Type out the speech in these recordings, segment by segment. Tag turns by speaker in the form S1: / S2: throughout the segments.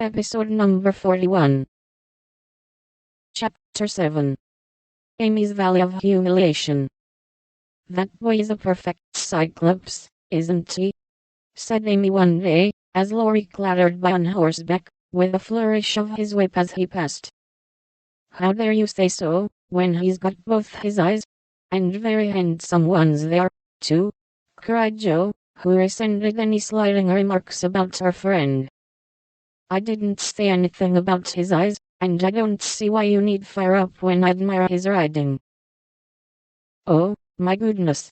S1: Episode number 41. Chapter 7. Amy's Valley of Humiliation. "That boy is a perfect Cyclops, isn't he?" said Amy one day, as Laurie clattered by on horseback, with a flourish of his whip as he passed. "How dare you say so, when he's got both his eyes? And very handsome ones they are, too," cried Joe, who resented any slighting remarks about her friend. "I didn't say anything about his eyes, and I don't see why you need fire up when I admire his riding." "Oh, my goodness.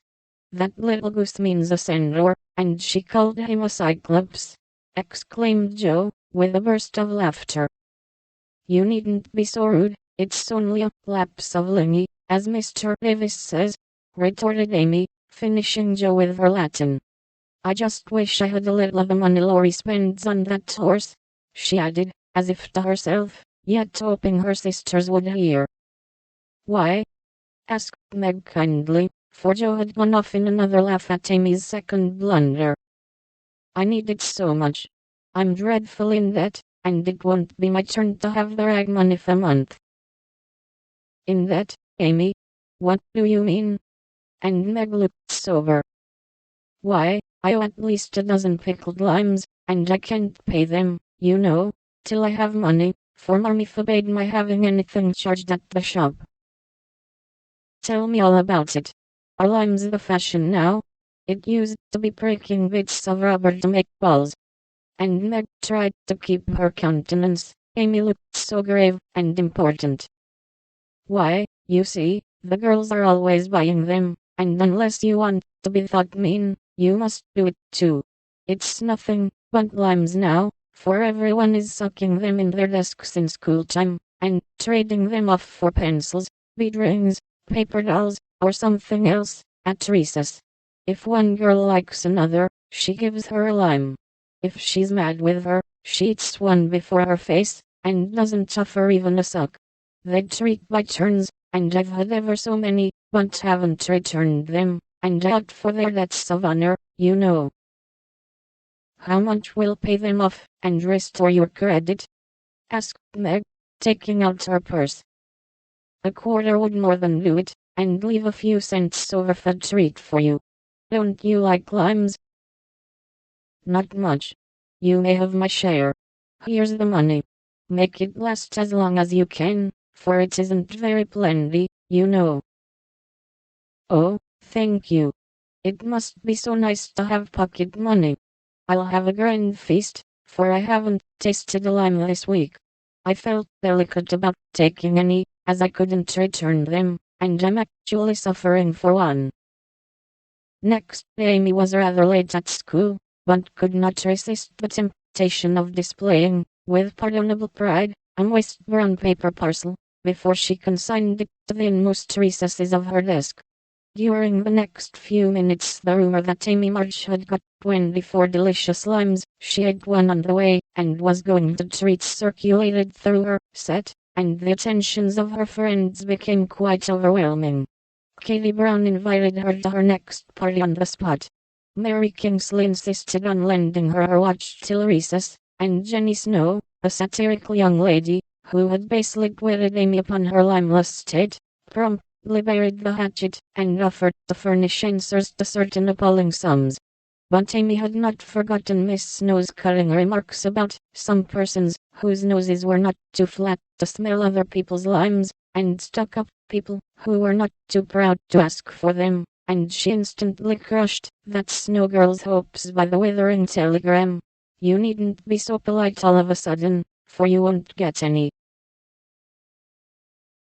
S1: That little goose means a centaur, and she called him a Cyclops," exclaimed Joe, with a burst of laughter. "You needn't be so rude, it's only a lapse of lingy, as Mr. Davis says," retorted Amy, finishing Joe with her Latin. "I just wish I had a little of the money Laurie spends on that horse," she added, as if to herself, yet hoping her sisters would hear. "Why?" asked Meg kindly, for Joe had gone off in another laugh at Amy's second blunder. "I need it so much. I'm dreadful in debt, and it won't be my turn to have the rag money for a month." "In debt, Amy? What do you mean?" And Meg looked sober. "Why, I owe at least a dozen pickled limes, and I can't pay them, you know, till I have money, for Mommy forbade my having anything charged at the shop." "Tell me all about it. Are limes the fashion now? It used to be breaking bits of rubber to make balls." And Meg tried to keep her countenance. Amy looked so grave and important. "Why, you see, the girls are always buying them, and unless you want to be thought mean, you must do it too. It's nothing but limes now, for everyone is sucking them in their desks in school time, and trading them off for pencils, bead rings, paper dolls, or something else, at recess. If one girl likes another, she gives her a lime. If she's mad with her, she eats one before her face, and doesn't offer even a suck. They treat by turns, and I've had ever so many, but haven't returned them, and out for their debts of honor, you know." "How much will pay them off, and restore your credit?" asked Meg, taking out her purse. "A quarter would more than do it, and leave a few cents over for a treat for you. Don't you like limes?" "Not much. You may have my share. Here's the money. Make it last as long as you can, for it isn't very plenty, you know." "Oh, thank you. It must be so nice to have pocket money. I'll have a grand feast, for I haven't tasted a lime this week. I felt delicate about taking any, as I couldn't return them, and I'm actually suffering for one." Next day Amy was rather late at school, but could not resist the temptation of displaying, with pardonable pride, a moist brown paper parcel, before she consigned it to the inmost recesses of her desk. During the next few minutes the rumor that Amy March had got 24 delicious limes, she ate one on the way, and was going to treat circulated through her set, and the attentions of her friends became quite overwhelming. Katie Brown invited her to her next party on the spot. Mary Kingsley insisted on lending her watch till recess, and Jenny Snow, a satirical young lady, who had basely twitted Amy upon her limeless state, promptly buried the hatchet, and offered to furnish answers to certain appalling sums. But Amy had not forgotten Miss Snow's cutting remarks about some persons whose noses were not too flat to smell other people's limes, and stuck-up people who were not too proud to ask for them, and she instantly crushed that Snow girl's hopes by the withering telegram. "You needn't be so polite all of a sudden, for you won't get any.